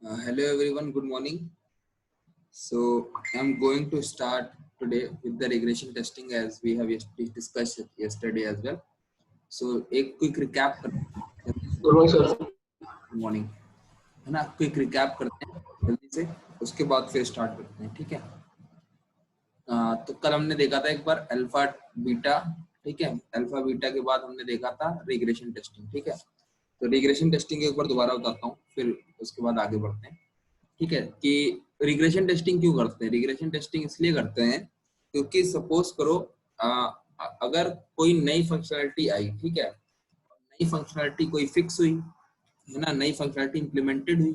Hello everyone, good morning. So I'm going to start today with the regression testing as we have discussed yesterday as well. So एक quick recap करते हैं good morning sir. Good morning है ना, quick recap करते हैं जल्दी से, उसके बाद फिर स्टार्ट करते हैं। ठीक है, तो कल हमने देखा था एक बार अल्फा बीटा। ठीक है, अल्फा बीटा के बाद हमने देखा था रिग्रेशन टेस्टिंग। ठीक है, तो रिग्रेशन टेस्टिंग एक बार दोबारा बताता हूँ, फिर उसके बाद आगे बढ़ते हैं। ठीक है, कि रिग्रेशन टेस्टिंग क्यों करते हैं। रिग्रेशन टेस्टिंग इसलिए करते हैं क्योंकि सपोज करो अगर कोई नई फंक्शनैलिटी आई, ठीक है, नई फंक्शनैलिटी कोई फिक्स हुई है ना, नई फंक्शनैलिटी इंप्लीमेंटेड हुई।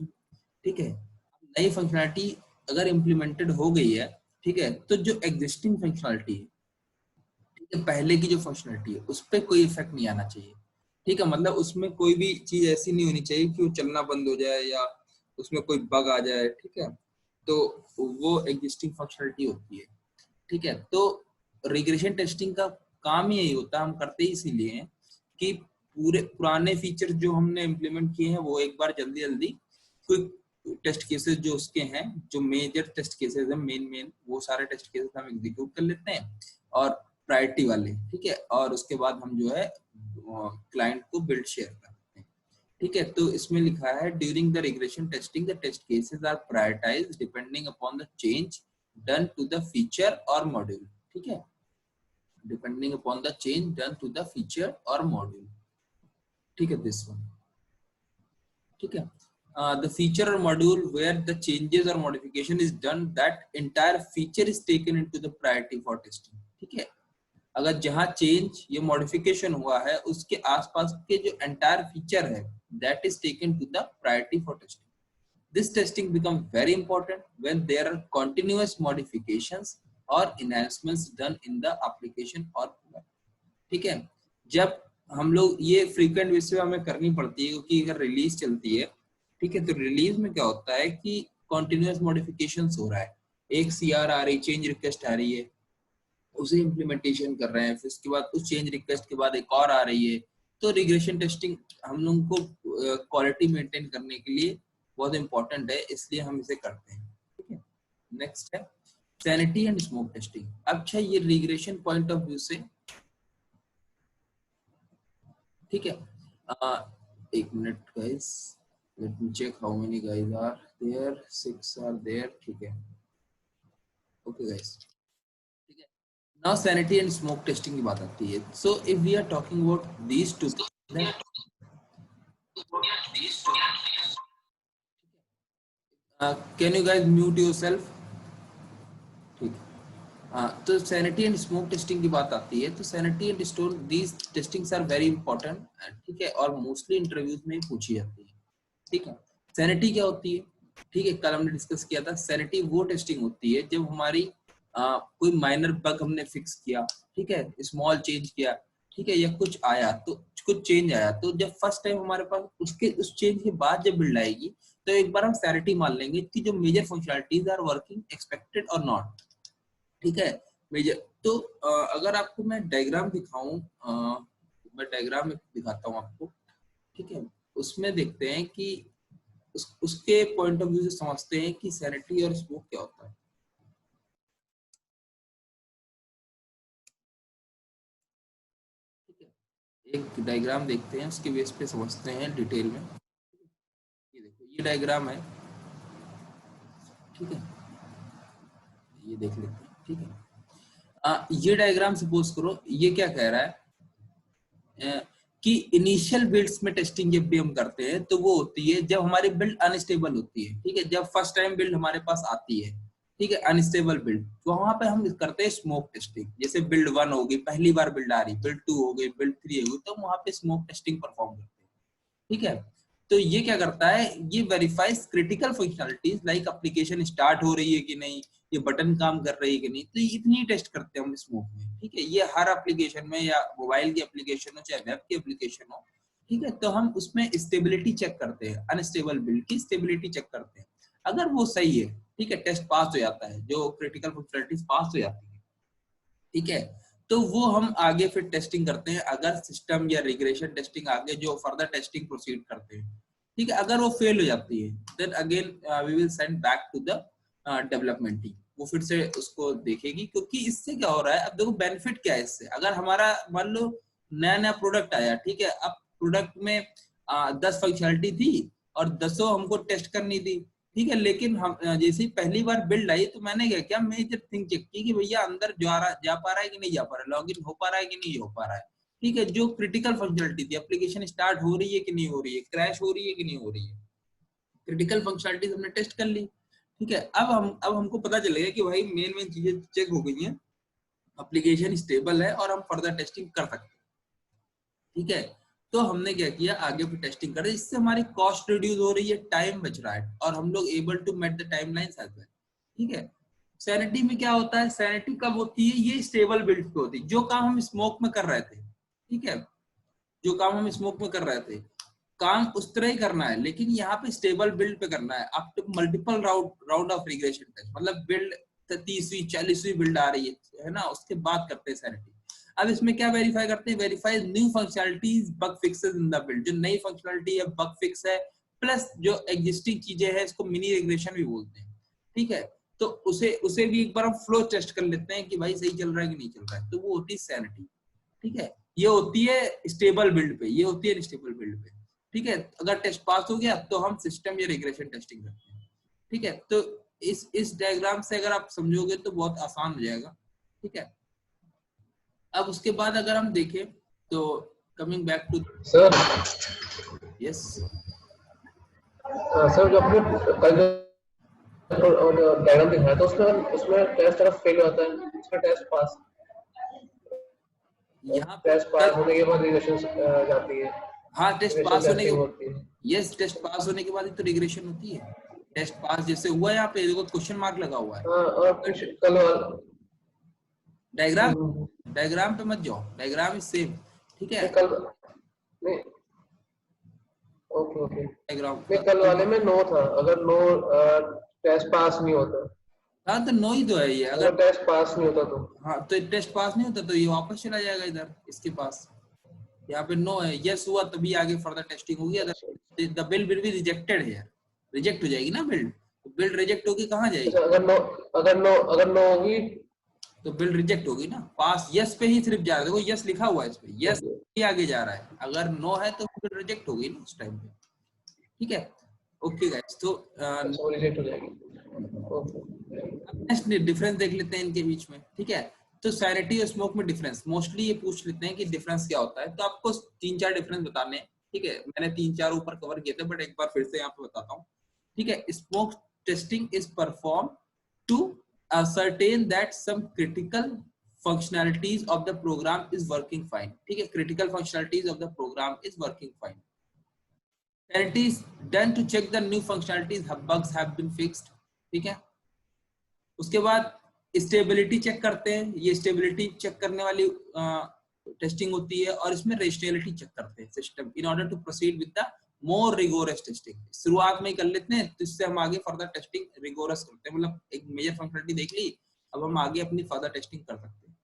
ठीक है, नई फंक्शनैलिटी अगर इंप्लीमेंटेड हो गई है, ठीक है, तो जो एग्जिस्टिंग फंक्शनैलिटी है, ठीक है, पहले की जो फंक्शनैलिटी है उस पर कोई इफेक्ट नहीं आना चाहिए। ठीक है, मतलब उसमें कोई भी चीज ऐसी नहीं होनी चाहिए कि वो चलना बंद हो जाए या उसमें कोई बग आ जाए। ठीक है, तो वो एग्जिस्टिंग फंक्शनलिटी होती है। ठीक है, तो रिग्रेशन टेस्टिंग का काम ही यही होता है, हम करते ही इसीलिए हैं कि पूरे पुराने फीचर जो हमने इम्प्लीमेंट किए हैं वो एक बार जल्दी जल्दी क्विक टेस्ट केसेस जो उसके हैं, जो मेजर टेस्ट केसेस हैं, मेन वो सारे टेस्ट केसेस हम एग्जीक्यूट कर लेते हैं और प्रायोरिटी वाले। ठीक है, और उसके बाद हम जो है क्लाइंट को बिल्ड शेयर करते हैं। ठीक है, तो इसमें लिखा है during the regression testing the test cases are prioritised depending upon the change done to the feature और मॉड्यूल। ठीक है, depending upon the change done to the feature और मॉड्यूल। ठीक है, दिस वन। ठीक है, the feature or module where the changes or modification is done, that entire feature is taken into the priority for testing. ठीक है, अगर जहां change या मॉडिफिकेशन हुआ है उसके आसपास के जो एंटायर फीचर है that is taken to the priority for testing. This testing becomes very important when there are continuous modifications or enhancements done in the application or product. ठीक है, जब हम लोग ये फ्रीक्वेंट बेसिस पे हमें करनी पड़ती है क्योंकि अगर रिलीज चलती है, ठीक है, तो रिलीज में क्या होता है कि कॉन्टिन्यूस मॉडिफिकेशंस हो रहा है, एक सीआर आ रही, चेंज रिक्वेस्ट आ रही है, उसे इम्प्लीमेंटेशन कर रहे हैं, फिर उसके बाद उस चेंज रिक्वेस्ट के बाद एक और आ रही है। तो रिग्रेशन टेस्टिंग हम लोग को क्वालिटी मेंटेन करने के लिए बहुत इंपॉर्टेंट है, इसलिए हम इसे करते हैं। ठीक है, नेक्स्ट है सैनिटी एंड स्मोक टेस्टिंग। अच्छा, ये रिग्रेशन पॉइंट ऑफ व्यू से, ठीक है, एक minute guys, let me check how many guys are there, 6 are there. ठीक है, ओके गाइस। ठीक है, now sanity and smoke testing की बात आती है। So if we are talking about these two, can you guys mute yourself. ठीक है, तो सैनिटी एंड स्मोक टेस्टिंग की बात आती है, तो sanity and store these testings are very important. ठीक है, और मोस्टली इंटरव्यूज में पूछी जाती है। ठीक है, सैनिटी क्या होती है। ठीक है, कल हमने डिस्कस किया था, सैनिटी वो टेस्टिंग होती है जब हमारी कोई माइनर बग हमने फिक्स किया, ठीक है, स्मॉल चेंज किया, ठीक है, या कुछ आया, तो कुछ चेंज आया, तो जब फर्स्ट टाइम हमारे पास उसके उस चेंज के बाद जब बिल्ड आएगी तो एक बार हम सैनिटी मान लेंगे कि जो major functionalities are working expected और नॉट। ठीक है, मेजर। तो अगर आपको मैं डायग्राम दिखाऊं, मैं डायग्राम दिखाता हूं आपको। ठीक है, उसमें देखते हैं कि उसके पॉइंट ऑफ व्यू से समझते हैं कि सैनिटी और स्मोक क्या होता है। ठीक है, एक डायग्राम देखते हैं, उसके बेस पे समझते हैं डिटेल में। ये देखो, ये डायग्राम है। ठीक है, ये देख लेते हैं। ठीक है, ये डायग्राम सपोज करो, ये क्या कह रहा है कि इनिशियल बिल्ड्स में टेस्टिंग जब भी हम करते हैं तो वो होती है जब हमारी बिल्ड अनस्टेबल होती है। ठीक है, जब फर्स्ट टाइम बिल्ड हमारे पास आती है, ठीक है, अनस्टेबल बिल्ड, तो वहां पे हम करते हैं स्मोक टेस्टिंग। जैसे बिल्ड 1 होगी, पहली बार बिल्ड आ रही, बिल्ड 2 हो गई, बिल्ड 3 होगी, तो वहां पे स्मोक टेस्टिंग परफॉर्म करते हैं। ठीक है, तो ये क्या करता है, ये verifies critical functionalities like application start हो रही है कि नहीं, ये बटन काम कर रही है कि नहीं, तो इतनी टेस्ट करते हैं हम स्मोक में। ठीक है, ये हर एप्लीकेशन में, या मोबाइल की एप्लीकेशन हो चाहे वेब की एप्लीकेशन हो। ठीक है, तो हम उसमें स्टेबिलिटी चेक करते हैं, अनस्टेबल बिल्ड की स्टेबिलिटी चेक करते हैं। अगर वो सही है, ठीक है, टेस्ट पास हो जाता है, जो क्रिटिकल फंक्शनलिटीज पास हो जाती है। ठीक है, तो वो हम आगे फिर टेस्टिंग करते हैं, अगर सिस्टम या रिग्रेशन टेस्टिंग आगे जो फर्दर टेस्टिंग प्रोसीड करते हैं। ठीक है। अगर वो फेल हो जाती है then again we will send back to the development team, वो फिर से उसको देखेगी। क्योंकि इससे क्या हो रहा है, अब देखो बेनिफिट क्या है इससे, अगर हमारा मान लो नया नया प्रोडक्ट आया, ठीक है, अब प्रोडक्ट में 10 फंक्शनलिटी थी और 10 हमको टेस्ट करनी थी, ठीक है, लेकिन हम जैसे ही पहली बार बिल्ड आई तो मैंने क्या मेजर थिंग चेक की कि भैया अंदर जा पा रहा है कि नहीं जा पा रहा है, लॉगिन हो पा रहा है कि नहीं हो पा रहा है, ठीक है। जो क्रिटिकल फंक्शनलिटी थी, एप्लीकेशन स्टार्ट हो रही है कि नहीं हो रही है, क्रैश हो रही है कि नहीं हो रही है, क्रिटिकल फंक्शनलिटीज हमने टेस्ट कर ली, ठीक है। अब हमको पता चलेगा कि भाई मेन चीजें चेक हो गई हैं, एप्लीकेशन स्टेबल है और हम फर्दर टेस्टिंग कर सकते हैं, ठीक है। तो हमने क्या किया, आगे भी टेस्टिंग कर, इससे हमारी कॉस्ट रिड्यूस हो रही है, टाइम बच रहा है और हम लोग able to met the timelines as well, ठीक है। सैनिटी में क्या होता है, सैनिटी कब होती है, ये स्टेबल बिल्ड पे होती है। जो काम हम स्मोक में कर रहे थे, ठीक है, जो काम हम स्मोक में कर रहे थे, काम उस तरह ही करना है, लेकिन यहाँ पे स्टेबल बिल्ड पे करना है। After multiple round of regression test, मतलब बिल्ड 30वीं 40वीं बिल्ड आ रही है ना, उसके बाद करते हैं सैनिटी। अब इसमें क्या वेरीफाई करते हैं, verify new functionalities bug fixes in the build, जो नई फंक्शनलिटी है, बग फिक्स है, प्लस जो एग्जिस्टिंग चीजें हैं, इसको मिनी रिग्रेशन भी बोलते हैं, ठीक है। तो उसे भी एक बार हम फ्लो टेस्ट कर लेते हैं कि भाई सही चल रहा है कि नहीं चल रहा है, तो वो होती है सैनिटी, ठीक है। ये होती है स्टेबल बिल्ड पे, ये होती है स्टेबल बिल्ड पे, ठीक है। अगर टेस्ट पास हो गया तो हम सिस्टम या रिग्रेशन टेस्टिंग करते हैं, ठीक है। तो इस डायग्राम से अगर आप समझोगे तो बहुत आसान हो जाएगा, ठीक है। अब उसके बाद अगर हम देखें तो coming back to sir, yes sir जो आपने कल जो डायग्राम दिखाया था उसमें टेस्ट अगर फेल होता है उसका टेस्ट पास, यहाँ पे टेस्ट पास होने के बाद रिग्रेशन जाती है, हाँ टेस्ट पास होने टेस्टिंग के, होती है। यस टेस्ट पास होने के बाद ही तो रिग्रेशन होती है। टेस्ट पास जैसे हुआ यहाँ पे देखो क्वेश्चन मार्क लगा हुआ है, और कुछ कल डायग्राम डायग्राम पे मत जाओ, डायग्राम इज सेम, ठीक है। कल नहीं, ओके ओके, डायग्राम नहीं कल वाले में नो था, अगर नो टेस्ट पास नहीं होता, हाँ तो नो ही तो है ये, अगर टेस्ट पास नहीं होता तो हाँ तो टेस्ट पास नहीं होता तो ये वापस चला जाएगा इधर इसके पास, यहाँ पे नो है, यस हुआ तभी आगे फर्दर टेस्टिंग होगी, other the bill will be rejected है, रिजेक्ट हो जाएगी ना बिल्ड, तो बिल्ड रिजेक्ट होगी कहाँ जाएगी, अगर नो होगी तो बिल्ड रिजेक्ट होगी ना, पास यस पे ही सिर्फ जा रहा है, देखो यस लिखा हुआ है इस पे, यस ही आगे जा रहा है, अगर नो है तो बिल्ड रिजेक्ट होगी ना उस टाइम पे, ठीक है। ओके गाइस, तो रिजेक्ट हो जाएगी। नेक्स्ट डिफरेंस देख लेते हैं इनके बीच में, ठीक है। तो सैनिटी और स्मोक में डिफरेंस मोस्टली ये पूछ लेते हैं कि डिफरेंस क्या होता है, तो आपको 3-4 डिफरेंस बताने हैं, ठीक है। मैंने 3-4 ऊपर कवर किए थे बट एक बार फिर से यहाँ पे बताता हूँ, ठीक है। Smoke testing is perform to ascertain that some critical functionalities of the program is working fine, ठीक है, critical functionalities of the program is working fine. Sanity is done to check the new functionalities, bugs have been fixed, ठीक है। उसके बाद stability check करते हैं, ये stability check करने वाली टेस्टिंग होती है, और इसमें रेशनैलिटी चेक करते हैं system in order to proceed with the more rigorous testing. शुरुआत में ही कर लेते हैं तो इससे हम आगे फर्दर टेस्टिंग रिगोरस करते हैं, मतलब एक मेजर फंक्शनलिटी देख ली, अब हम आगे अपनी फर्दर टेस्टिंग कर सकते हैं।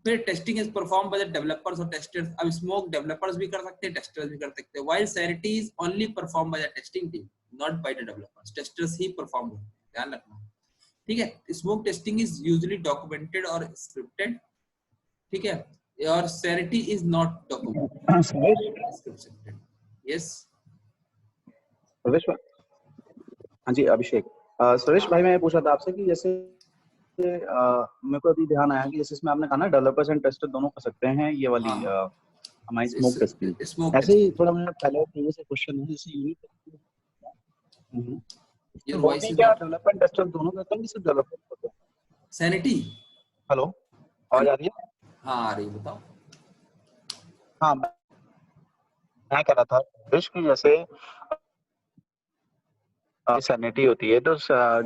फिर testing is perform by the developers और टेस्टर्स, अब स्मोक डेवलपर्स भी कर सकते हैं, टेस्टर्स भी कर सकते हैं, while sanity is only perform by the testing team not by the developers, testers he perform करते हैं, ध्यान रखना, ठीक है। Smoke testing is usually documented और स्क्रिप्टेड, ठीक है, और sanity is not documented. Yes Suresh भाई, हाँ जी अभिषेक, सुरेश भाई मैं पूछ रहा था आपसे कि जैसे मेरे को अभी ध्यान आया कि जैसे इसमें आपने कहा ना डेवलपर्स एंड टेस्टर दोनों कर सकते हैं ये वाली हमारी स्मोक टेस्टिंग, ऐसे ही थोड़ा मेरा पहले प्रीवियस क्वेश्चन है, जैसे यूनिट योर वॉइस इज क्या डेवलपर टेस्टर दोनों करते हैं कि सिर्फ डेवलपर करते हैं? सैनिटी, हेलो आवाज आ रही है? हाँ आ रही, बताओ। हाँ मैं कह रहा था सुरेश कि जैसे सैनिटी होती है तो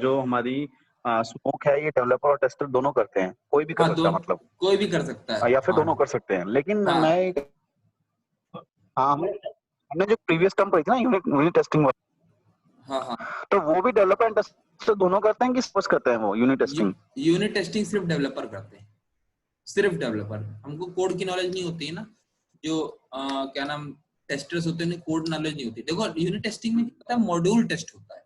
जो हमारी स्मोक है ये डेवलपर और टेस्टर दोनों करते हैं, कोई भी कर सकता है, मतलब कोई भी कर सकता है, या फिर दोनों कर सकते हैं, लेकिन मैं हाँ हमने जो प्रीवियस टर्म पढ़ी थी ना यूनिट टेस्टिंग वाली, हाँ हाँ, तो वो भी डेवलपर एंड टेस्टर दोनों करते हैं कि स्पोर्ट्स करते हैं वो यूनिट टेस्टिंग? यूनिट टेस्टिंग सिर्फ डेवलपर करते हैं, सिर्फ डेवलपर, हमको कोड की नॉलेज नहीं होती है ना, जो क्या नाम टेस्टर्स होते हैं उन्हें कोड नॉलेज नहीं होती। देखो यूनिट टेस्टिंग में क्या होता है, मॉड्यूल टेस्ट होता है,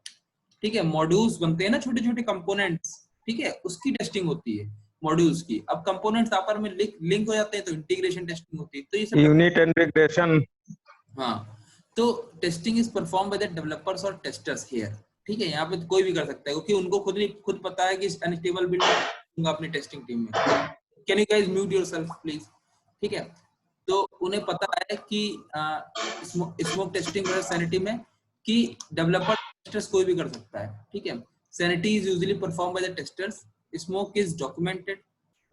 ठीक है, मॉड्यूल्स बनते हैं ना छोटे छोटे कंपोनेंट्स, ठीक है, उसकी टेस्टिंग होती है मॉड्यूल्स की। अब कंपोनेंट्स आपस में लिंक हो जाते हैं तो इंटीग्रेशन टेस्टिंग होती है। तो ये सब यूनिट एंड रिग्रेशन। हाँ, तो testing is perform by the developers और टेस्टर्स हियर, ठीक है, यहाँ पे तो कोई भी कर सकता है क्योंकि उनको खुद पता है कि अनस्टेबल बिल्ड अपनी टेस्टिंग टीम में। Can you guys mute yourself please, ठीक है। तो उन्हें पता है कि स्मोक टेस्टिंग और सैनिटी में कि डेवलपर टेस्टर्स कोई भी कर सकता है, ठीक है। Sanity is usually perform by the testers, smoke is documented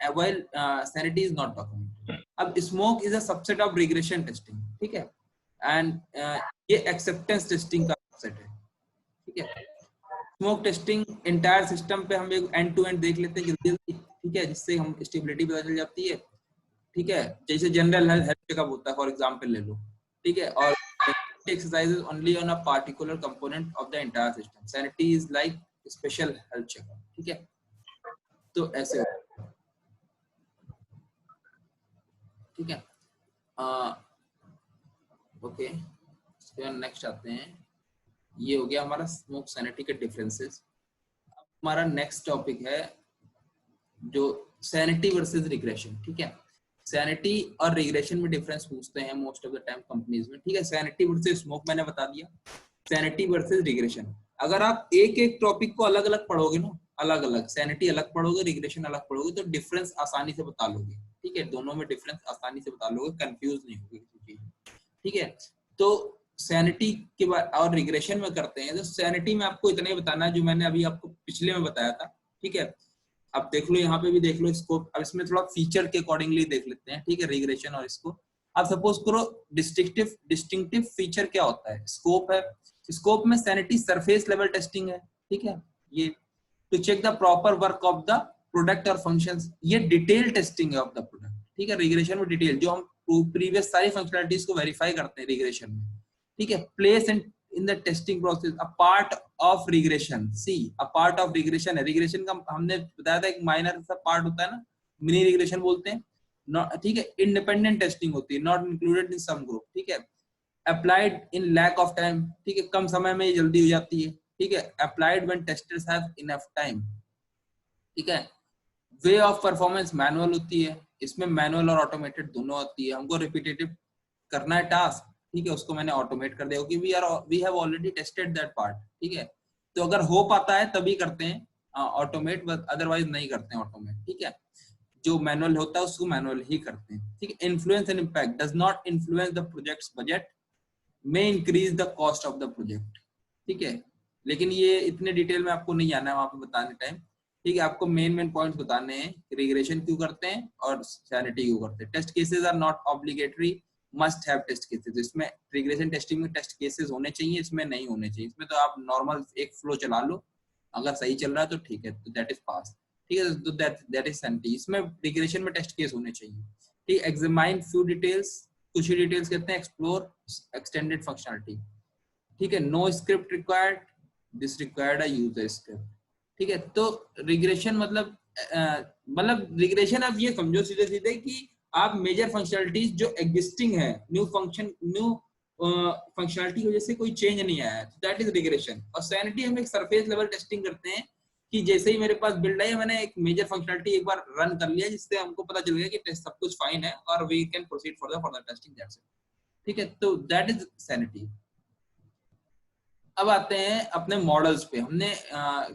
while sanity is not documented. अब smoke is a subset of regression testing, ठीक है, एंड ये एक्सेप्टेंस टेस्टिंग का सबसेट है, ठीक है। स्मोक टेस्टिंग एंटायर सिस्टम पे हम एक एंड टू एंड देख लेते हैं जल्दी, ठीक है, जिससे हम स्टेबिलिटी पता चल जाती है, ठीक है। जैसे जनरल हेल्थ चेकअप होता है फॉर एग्जांपल ले लो, ठीक है, और exercises only on a particular component of the entire system, sanity is like special health checkup, ठीक है। तो ऐसे ठीक है, ओके, इसके बाद नेक्स्ट आते हैं। ये हो गया हमारा स्मोक सैनिटी के डिफरेंसेस। अब हमारा नेक्स्ट टॉपिक है जो सैनिटी वर्सेस रिग्रेशन, ठीक है। सैनिटी और रिग्रेशन में डिफरेंस पूछते हैं most of the time companies में, ठीक है। सैनिटी वर्सेस स्मोक मैंने बता दिया, सैनिटी वर्सेस रिग्रेशन। अगर आप एक एक टॉपिक को अलग अलग पढ़ोगे ना, अलग अलग, सैनिटी अलग पढ़ोगे, रिग्रेशन अलग पढ़ोगे, तो डिफरेंस आसानी से बता लोगे, ठीक है। दोनों में डिफरेंस आसानी से बता लोगे, कंफ्यूज नहीं होगे किसी चीज में, ठीक है। तो सैनिटी के बाद और रिग्रेशन में करते हैं, तो सैनिटी में आपको इतना ही बताना है जो मैंने अभी आपको पिछले में बताया था, ठीक है। अब देख लो, यहाँ पे भी देख लो स्कोप। अब इसमें थोड़ा फीचर के अकॉर्डिंगली देख लेते हैं, ठीक है, रिग्रेशन और इसको। अब सपोज करो डिस्टिंक्टिव फीचर क्या होता है, स्कोप है। स्कोप में सैनिटी सरफेस लेवल टेस्टिंग है, ठीक है, ये to check the proper work of the product और फंक्शंस, ये डिटेल टेस्टिंग है ऑफ द प्रोडक्ट, ठीक है। रिग्रेशन में डिटेल, जो हम प्रीवियस सारी फंक्शनलिटीज को वेरीफाई करते हैं रिग्रेशन में, ठीक है। Place and in the testing process a part of regression, see a part of regression है। regression का हमने बताया था एक माइनर सा पार्ट होता है ना, मिनी रिग्रेशन बोलते हैं, ठीक है। इंडिपेंडेंट टेस्टिंग होती है, not included in some group, ठीक है। Applied in lack of time, ठीक है, कम समय में ये जल्दी हो जाती है, ठीक है। Applied when testers have enough time, ठीक है। वे ऑफ परफॉर्मेंस मैनुअल होती है, इसमें मैनुअल और ऑटोमेटेड दोनों होती है। हमको रिपीटेटिव करना है टास्क, ठीक है, उसको मैंने ऑटोमेट कर दिया क्योंकि we have already tested that part, ठीक है। तो अगर हो पाता है तभी करते हैं ऑटोमेट, अदरवाइज नहीं करते हैं ऑटोमेट, ठीक है। जो मैनुअल होता है उसको मैनुअल ही करते हैं, ठीक है। Influence and impact does not influence the projects budget, may increase the cost of the project, ठीक है। लेकिन ये इतने डिटेल में आपको नहीं आना है वहां पे बताने टाइम, ठीक है। आपको मेन पॉइंट्स बताने हैं, रिग्रेशन क्यों करते हैं और सैनिटी क्यों करते हैं। Test cases are not obligatory, must have test cases. इसमें रिग्रेशन टेस्टिंग में टेस्ट केसेस होने चाहिए, इसमें नहीं होने चाहिए। इसमें तो आप नॉर्मल एक फ्लो चला लो, अगर सही चल रहा है तो ठीक है, तो दैट इज पास, ठीक है। तो दैट इज सैनिटी। इसमें रिग्रेशन में टेस्ट केस होने चाहिए, ठीक। एग्जामाइन फ्यू डिटेल्स, कुछ ही डिटेल्स कहते हैं। एक्सप्लोर एक्सटेंडेड फंक्शनलिटी, ठीक है। No script required, this required a user script, ठीक है। तो रिग्रेशन मतलब रिग्रेशन आप ये समझो सीधे सीधे कि आप मेजर फंक्शनलिटीज जो एग्जिस्टिंग है, न्यू फंक्शनलिटी की वजह से कोई चेंज नहीं आया है, दैट इज रिग्रेशन। और सैनिटी हम एक सरफेस लेवल टेस्टिंग करते हैं कि जैसे ही मेरे पास बिल्ड है, मैंने एक मेजर फंक्शनलिटी एक बार रन कर लिया जिससे हमको पता चल गया कि टेस्ट सब कुछ फाइन है और we can proceed for the testing, that's it, ठीक है। तो दैट इज सैनिटी। अब आते हैं अपने मॉडल्स पे। हमने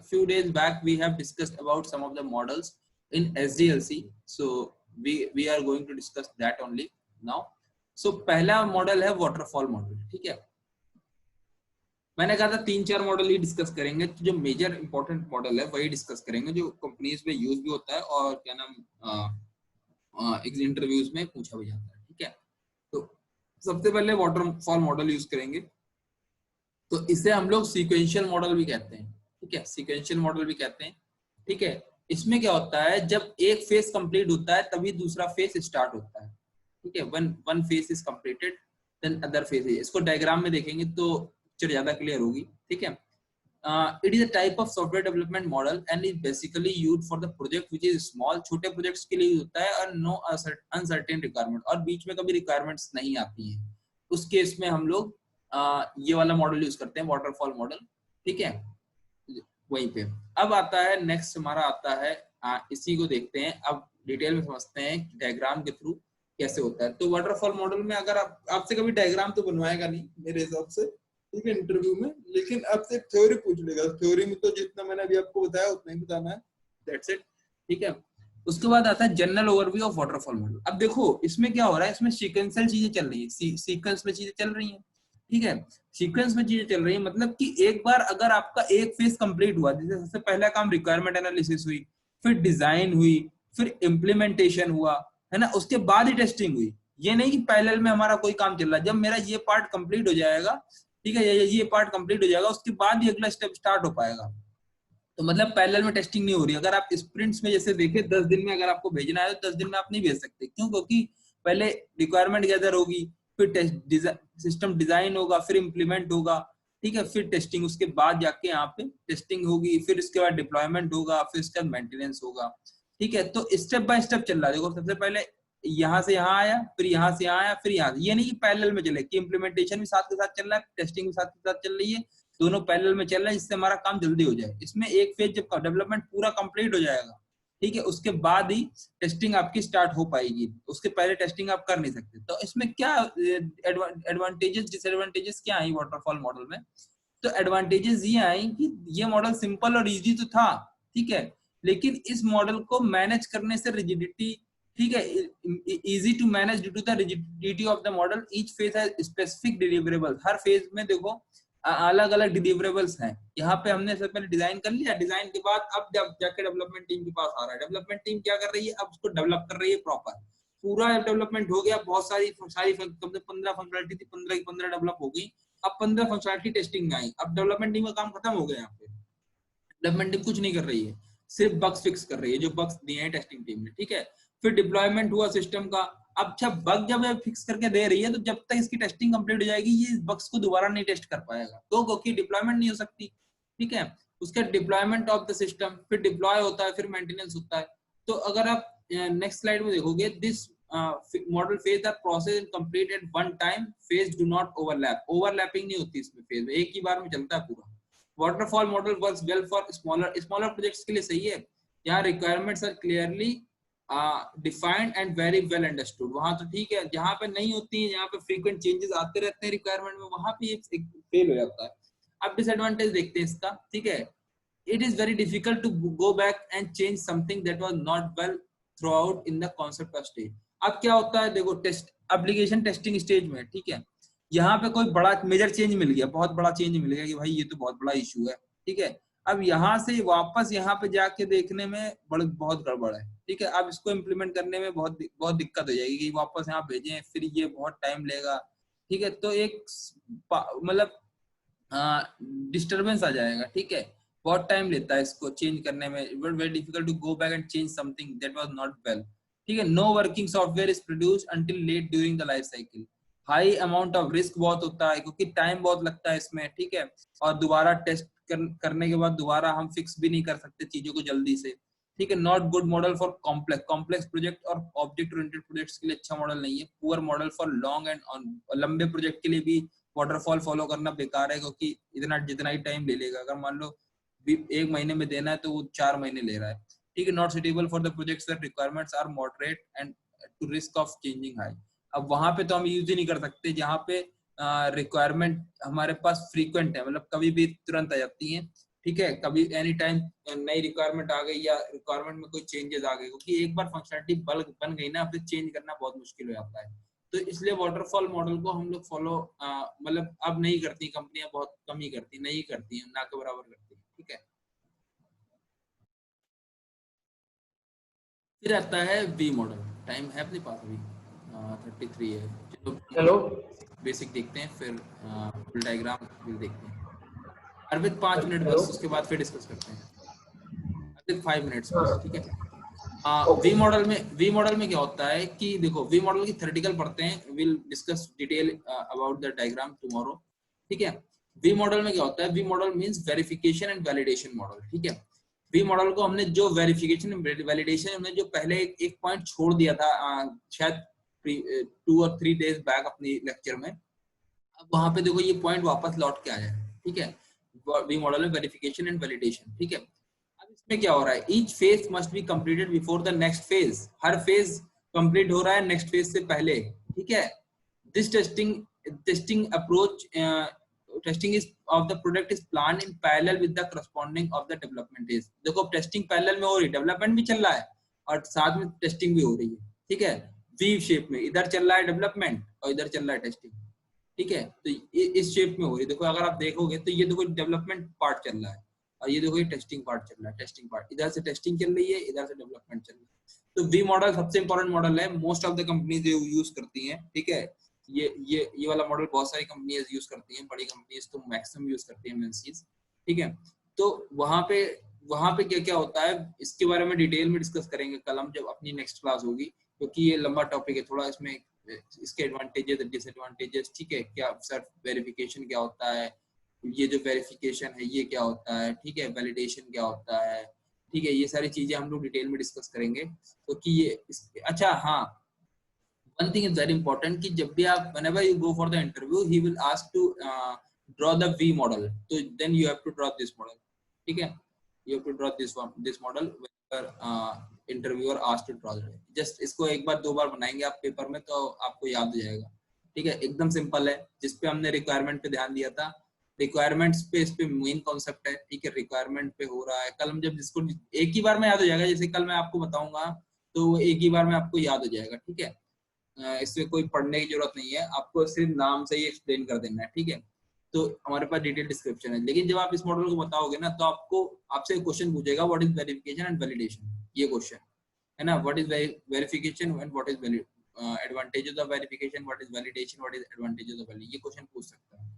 few days back we have discussed about some of the models in SDLC, so we are going to discuss that only now. So पहला मॉडल है वाटरफॉल मॉडल, ठीक है। मैंने कहा था 3-4 मॉडल ही डिस्कस करेंगे, तो जो मेजर इंपॉर्टेंट मॉडल है वही डिस्कस करेंगे, जो कंपनीज में यूज भी होता है और क्या नाम इंटरव्यूज में पूछा भी जाता है, ठीक है। तो सबसे पहले वाटरफॉल मॉडल यूज करेंगे, तो इसे हम लोग सीक्वेंशियल मॉडल भी कहते हैं, ठीक है। सीक्वेंशियल मॉडल भी कहते हैं, ठीक है। इसमें क्या होता है, जब एक फेज कंप्लीट होता है तभी दूसरा फेज स्टार्ट होता है, ठीक है। One phase is completed then other phase. इसको डायग्राम में देखेंगे तो पिक्चर ज्यादा क्लियर होगी, ठीक है। It is a type of software development model and is basically used for the project which is small, छोटे प्रोजेक्ट्स के लिए यूज होता है, और नो अनसर्टेन रिक्वायरमेंट, और बीच में कभी रिक्वायरमेंट्स नहीं आती है, उस केस में हम लोग ये वाला मॉडल यूज करते हैं, वाटरफॉल मॉडल, ठीक है। वहीं पे अब आता है नेक्स्ट हमारा आता है इसी को देखते हैं, अब डिटेल में समझते हैं डायग्राम के थ्रू कैसे होता है। तो वाटरफॉल मॉडल में अगर आपसे कभी डायग्राम तो बनवाएगा नहीं मेरे हिसाब से, ठीक है, इंटरव्यू में, लेकिन आपसे थ्योरी पूछ लेगा। थ्योरी में तो जितना मैंने अभी आपको बताया उतना ही बताना है, दैट्स इट, ठीक है। उसके बाद आता है general overview of waterfall model. अब देखो इसमें क्या हो रहा है, इसमें सीक्वेंशियल चीजें चल रही है, सीक्वेंस में चीजें चल रही हैं, ठीक है। सीक्वेंस में चीजें चल रही है मतलब कि एक बार अगर आपका एक फेज कंप्लीट हुआ, जैसे सबसे पहला काम रिक्वायरमेंट एनालिसिस हुई, फिर डिजाइन हुई, फिर इम्प्लीमेंटेशन हुआ, है ना, उसके बाद ही टेस्टिंग हुई। ये नहीं कि पैरेलल में हमारा कोई काम चल रहा है। जब मेरा ये पार्ट कंप्लीट हो जाएगा, ठीक है, ये पार्ट कंप्लीट हो जाएगा, उसके बाद ही अगला स्टेप स्टार्ट हो पाएगा। तो मतलब पैरेलल में टेस्टिंग नहीं हो रही। अगर आप स्प्रिंट्स में जैसे देखें 10 दिन में अगर आपको भेजना है तो 10 दिन में आप नहीं भेज सकते, क्यों? क्योंकि पहले रिक्वायरमेंट गैदर होगी, फिर सिस्टम डिजाइन होगा, फिर इम्प्लीमेंट होगा, ठीक है, फिर टेस्टिंग, उसके बाद जाके यहाँ पे टेस्टिंग होगी, फिर इसके बाद डिप्लॉयमेंट होगा, फिर इसके बाद मेंटेनेंस होगा, ठीक है। तो स्टेप बाय स्टेप चल रहा है। देखो सबसे पहले यहाँ से यहाँ आया, फिर यहाँ से यहाँ आया, फिर यहाँ से, ये नहीं कि पैरेलल में चले कि इम्प्लीमेंटेशन भी साथ के साथ चल रहा है, टेस्टिंग भी साथ के साथ चल रही है, दोनों पैरेलल में चल रहा है, जिससे हमारा काम जल्दी हो जाए। इसमें एक फेज जब डेवलपमेंट पूरा कंप्लीट हो जाएगा, ठीक है, उसके बाद ही टेस्टिंग आपकी स्टार्ट हो पाएगी, उसके पहले टेस्टिंग आप कर नहीं सकते। तो इसमें क्या एडवांटेजेस डिसएडवांटेजेस क्या आई वाटरफॉल मॉडल में? तो एडवांटेजेस ये आई कि ये मॉडल सिंपल और इजी तो था, ठीक है, लेकिन इस मॉडल को मैनेज करने से रिजिडिटी, ठीक है, easy to manage due to the rigidity of the model. Each phase has specific deliverables. हर फेज में देखो अलग अलग डिलीवरेबल्स हैं। यहाँ पे हमने सबसे पहले डिजाइन कर लिया, डिजाइन के बाद अब जब जाके डेवलपमेंट टीम के पास आ रहा है, डेवलपमेंट टीम क्या कर रही है, अब उसको डेवलप कर रही है प्रॉपर। पूरा डेवलपमेंट हो गया, बहुत सारी कम से 15 फंक्शनलिटी थी, 15 की 15 डेवलप हो गई। अब 15 फंक्शनलिटी टेस्टिंग में आई। अब डेवलपमेंट टीम का काम खत्म हो गया। यहाँ पे डेवलपमेंट टीम कुछ नहीं कर रही है, सिर्फ बग्स फिक्स कर रही है जो बग्स दिए हैं टेस्टिंग टीम ने, ठीक है। फिर डिप्लॉयमेंट हुआ सिस्टम का। अब अच्छा बग जब फिक्स करके दे रही है तो जब तक इसकी टेस्टिंग कंप्लीट हो जाएगी ये बग्स को दोबारा नहीं टेस्ट कर पाएगा, तो क्योंकि डिप्लॉयमेंट नहीं हो सकती, ठीक है। उसका डिप्लॉयमेंट ऑफ द सिस्टम, फिर डिप्लॉय होता है, फिर मेंटेनेंस होता है। तो अगर आप नेक्स्ट स्लाइड में देखोगे, this model phase are process and complete at one time, phase do not overlap. Overlapping नहीं होती इसमें, फेज में एक ही बार में चलता है पूरा। Waterfall model works well for smaller projects के लिए सही है। यहाँ requirements are clearly defined and very well understood. वहां तो ठीक है, जहाँ पे नहीं होती है, जहाँ पे फ्रीक्वेंट चेंजेस आते रहते हैं रिक्वायरमेंट में, वहां पे ये फेल हो जाता है। अब डिसएडवांटेज देखते हैं इसका, ठीक है। It is very difficult to go back and change something that was not well through out in the concept of stage. अब क्या होता है, देखो टेस्ट एप्लीकेशन टेस्टिंग स्टेज में, ठीक है, यहाँ पे कोई बड़ा मेजर चेंज मिल गया, बहुत बड़ा चेंज मिल गया कि भाई ये तो बहुत बड़ा इशू है, ठीक है। अब यहाँ से वापस यहाँ पे जाके देखने में बहुत गड़बड़ है, ठीक है। अब इसको इम्प्लीमेंट करने में बहुत दिक्कत हो जाएगी कि वापस यहाँ भेजें, फिर ये बहुत टाइम लेगा, ठीक है। तो एक मतलब डिस्टर्बेंस आ जाएगा, ठीक है, बहुत टाइम लेता है इसको चेंज करने में। It was very difficult to go back and change something that was not well, ठीक है। No working software is produced until late during the life cycle. High amount of risk बहुत होता है क्योंकि टाइम बहुत लगता है इसमें, ठीक है। और दोबारा टेस्ट करने के बाद दोबारा हम फिक्स भी नहीं कर सकते चीजों को जल्दी से, ठीक है। Not good model for complex project और ऑब्जेक्ट ओरिएंटेड प्रोजेक्ट्स के लिए अच्छा मॉडल नहीं है। Poor model for long and लंबे प्रोजेक्ट के लिए भी वाटरफॉल फॉलो करना बेकार है, क्योंकि जितना ही टाइम ले लेगा, अगर मान लो 1 महीने में देना है तो वो 4 महीने ले रहा है, ठीक है। Not suitable for the projects that requirements are moderate and to risk of changing high. अब वहां पे तो हम यूज ही नहीं कर सकते जहाँ पे रिक्वायरमेंट हमारे पास फ्रीक्वेंट है, मतलब कभी भी तुरंत आ जाती है, ठीक है। कभी एनी टाइम नई रिक्वायरमेंट आ गई या रिक्वायरमेंट में कोई चेंजेस आ गए, क्योंकि एक बार फंक्शनलिटी बन गई ना, फिर चेंज करना बहुत मुश्किल हो जाता है। तो इसलिए वाटरफॉल मॉडल को हम लोग फॉलो मतलब अब नहीं करती कंपनियां, बहुत कम ही करती, नहीं करती है, ना के बराबर करती है, ठीक है। फिर आता है वी मॉडल। टाइम है अपने पास अभी 33 है, चलो हेलो बेसिक देखते हैं, फिर फुल डायग्राम फिर देखते हैं। अर्पित 5 मिनट हेलो बस, उसके बाद फिर डिस्कस करते हैं। अर्पित 5 मिनट्स बस, हाँ ठीक है। ओके वी मॉडल में क्या होता है कि देखो, वी मॉडल की थ्योरेटिकल पढ़ते हैं, will discuss detail about the diagram tomorrow, ठीक है। वी मॉडल में क्या होता है, V model means verification and validation model, ठीक है। वी मॉडल को हमने जो वेरिफिकेशन वैलिडेशन, हमने जो पहले एक पॉइंट छोड़ दिया था शायद 2 और 3 डेज बैक अपनी लेक्चर में, अब वहां पे देखो ये पॉइंट वापस लौट के आया है, ठीक है, वी मॉडल में वेरिफिकेशन एंड वैलिडेशन, ठीक है। अब इसमें क्या हो रहा है, each phase must be completed before the next phase, her phase complete हो रहा है नेक्स्ट फेज से पहले, ठीक है। This testing approach testing is of the product is plan in parallel with the corresponding of the development is, देखो testing parallel में हो रही है, डेवलपमेंट भी चल रहा है और साथ में टेस्टिंग भी हो रही है, ठीक है। वी शेप में इधर चल रहा है डेवलपमेंट और इधर चल रहा है टेस्टिंग, ठीक है। तो इस शेप में हो रही है, देखो अगर आप देखोगे तो ये देखो डेवलपमेंट पार्ट चल रहा है और ये देखो ये टेस्टिंग पार्ट चल रहा है, टेस्टिंग पार्ट इधर से टेस्टिंग चल रही है, इधर से डेवलपमेंट चल रही है। तो वी मॉडल सबसे इंपॉर्टेंट मॉडल है, most of the companies use करती हैं, ठीक है। ये वाला मॉडल बहुत सारी कंपनीज यूज करती हैं, बड़ी कंपनीज तो मैक्सिमम यूज करती हैं एमएनसीज, ठीक है। तो वहां पे क्या क्या होता है इसके बारे में डिटेल में डिस्कस करेंगे कल हम, जब अपनी नेक्स्ट क्लास होगी, क्योंकि ये लंबा टॉपिक है थोड़ा, इसमें इसके एडवांटेजेस डिसएडवांटेजेस, ठीक है, क्या सर वेरिफिकेशन क्या होता है, ये जो वेरिफिकेशन है ये क्या होता है, ठीक है, वैलिडेशन क्या होता है, ठीक है, ये सारी चीजें हम लोग डिटेल में डिस्कस करेंगे। तो कि ये अच्छा हाँ, one thing is very important कि जब भी आप whenever you go for the interview he will ask to draw the V model, तो then you have to draw this model, ठीक है, you have to draw this model whenever interviewer asked to draw it, just इसको एक बार दो बार बनाएंगे आप paper में तो आपको याद हो जाएगा, ठीक है, एकदम सिंपल है। जिसपे हमने रिक्वायरमेंट पे ध्यान दिया था, रिक्वायरमेंट्स पे इस पे मेन कॉन्सेप्ट है, ठीक है, रिक्वायरमेंट पे हो रहा है, कल हम जब जिसको एक ही बार में याद हो जाएगा, जैसे कल मैं आपको बताऊंगा तो एक ही बार में आपको याद हो जाएगा, ठीक है। इसमें कोई पढ़ने की जरूरत नहीं है, आपको सिर्फ नाम से ही एक्सप्लेन कर देना है, ठीक है। तो हमारे पास डिटेल डिस्क्रिप्शन है, लेकिन जब आप इस मॉडल को बताओगे ना तो आपसे क्वेश्चन पूछेगा what is verification and validation, ये क्वेश्चन है ना, what is verification and what is advantages of verification, what is validation, what is advantages of validation, ये क्वेश्चन पूछ सकता है,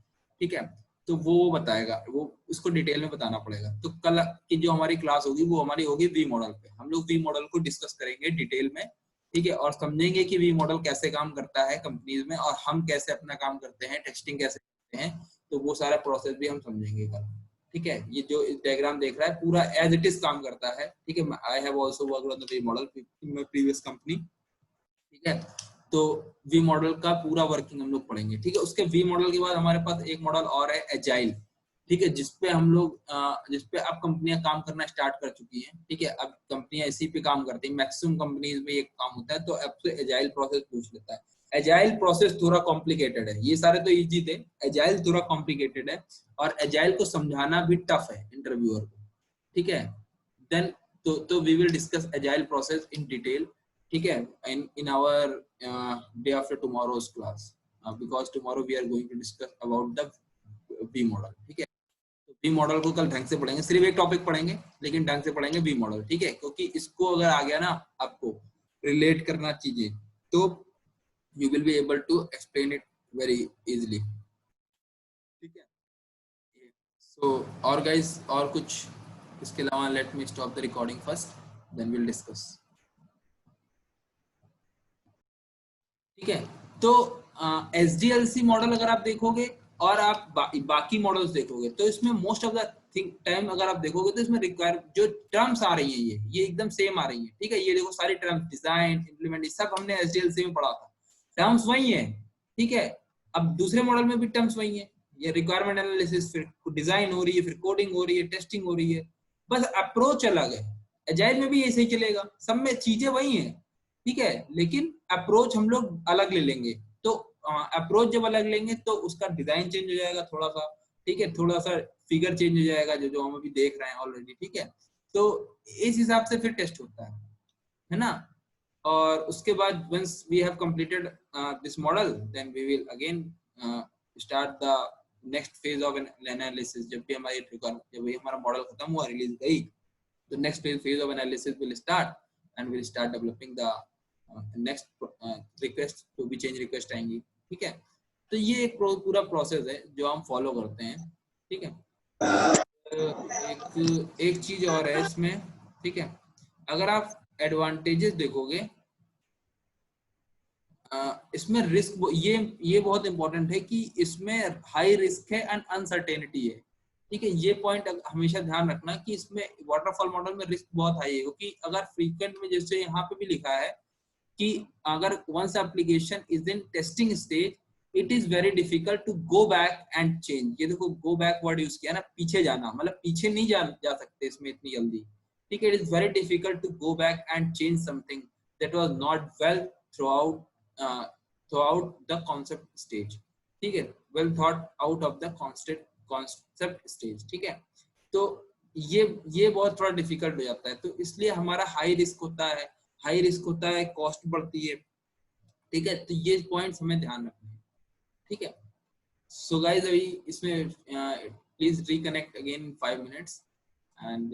ठीक है। तो वो बताएगा, वो उसको डिटेल में बताना पड़ेगा। तो कल की जो हमारी क्लास होगी वो हमारी होगी वी मॉडल पे, हम लोग वी मॉडल को डिस्कस करेंगे डिटेल में, ठीक है, और समझेंगे कि वी मॉडल कैसे काम करता है कंपनीज में और हम कैसे अपना काम करते हैं, टेस्टिंग कैसे करते हैं, तो वो सारा प्रोसेस भी हम समझेंगे कल, ठीक है। ये जो डायग्राम देख रहा है पूरा एज इट इज काम करता है, ठीक है। I have also worked on the V model in my previous company, ठीक है। तो वी मॉडल का पूरा वर्किंग हम लोग पढ़ेंगे, ठीक है। उसके वी मॉडल के बाद हमारे पास एक मॉडल और है एजाइल, ठीक है, जिसपे हम लोग जिसपे अब कंपनियां काम करना स्टार्ट कर चुकी हैं, ठीक है। अब कंपनियां इसी पे काम करती हैं, मैक्सिमम कंपनीज में ये काम होता है। तो अब से एजाइल प्रोसेस पूछ लेता है। एजाइल प्रोसेस थोड़ा कॉम्प्लिकेटेड है, ये सारे तो इजी थे, एजाइल थोड़ा कॉम्प्लिकेटेड है और एजाइल को समझाना भी टफ है इंटरव्यूअर को, ठीक है। देन तो we will discuss agile process in detail, ठीक है, in our day after tomorrow's class, because tomorrow we are going to discuss about the V model, ठीक है। तो V मॉडल को कल ढंग से पढ़ेंगे, सिर्फ एक टॉपिक पढ़ेंगे लेकिन ढंग से पढ़ेंगे V मॉडल, ठीक है, क्योंकि इसको अगर आ गया ना आपको रिलेट करना चीजें तो you will be able to explain it very easily, ठीक है। So और guys और कुछ इसके अलावा let me stop the recording first, then we'll discuss, ठीक है। तो SDLC मॉडल अगर आप देखोगे और आप बाकी मॉडल्स देखोगे तो इसमें मोस्ट ऑफ द टाइम अगर आप देखोगे तो इसमें रिक्वायर जो टर्म्स आ रही हैं ये एकदम सेम आ रही हैं, ठीक है। ये देखो सारी टर्म्स डिजाइन इम्प्लीमेंट सब हमने SDLC में पढ़ा था, टर्म्स वही है, ठीक है। अब दूसरे मॉडल में भी टर्म्स वही है, ये रिक्वायरमेंट एनालिसिस, फिर डिजाइन हो रही है, फिर कोडिंग हो रही है, टेस्टिंग हो रही है, बस अप्रोच अलग है। एजाइल में भी ऐसे ही चलेगा, सब में चीजें वही है, ठीक है, लेकिन अप्रोच हम लोग अलग ले लेंगे। तो अप्रोच जब अलग लेंगे तो उसका डिजाइन चेंज हो जाएगा थोड़ा सा, ठीक है, थोड़ा सा फिगर चेंज हो जाएगा जो हम अभी देख रहे हैं ऑलरेडी, ठीक है। तो इस हिसाब से फिर टेस्ट होता है ना। और उसके बाद once we have completed this model then we will again start the next phase of an analysis। जब भी हमारा मॉडल खत्म हुआ, रिलीज गई, तो next phase of analysis will start and we'll start developing the next request to be change request आएंगी, ठीक है। तो ये एक पूरा प्रोसेस है जो हम फॉलो करते हैं, ठीक है। एक चीज और है इसमें, ठीक है, अगर आप एडवांटेजेस देखोगे इसमें रिस्क, ये बहुत इंपॉर्टेंट है कि इसमें हाई रिस्क है एंड अनसर्टेनिटी है, ठीक है। ये पॉइंट हमेशा ध्यान रखना कि इसमें वाटरफॉल मॉडल में रिस्क बहुत हाई है, क्योंकि अगर फ्रीक्वेंट में जैसे यहाँ पे भी लिखा है कि अगर once application is in testing stage it is very difficult to go back and change. ये देखो गो बैक वर्ड यूज किया ना, पीछे जाना, मतलब पीछे नहीं जा सकते इसमें इतनी जल्दी, ठीक है। It is very difficult to go back and change something that was not well through out the concept stage, ठीक है, well thought out of the concept stage, ठीक है। तो ये बहुत थोड़ा डिफिकल्ट हो जाता है, तो इसलिए हमारा हाई रिस्क होता है, कॉस्ट बढ़ती है, ठीक है। तो ये पॉइंट्स हमें ध्यान रखना है, ठीक है। सो गाइस अभी इसमें please reconnect again in 5 minutes and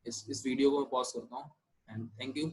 इस वीडियो को मैं पॉज करता हूँ एंड थैंक यू।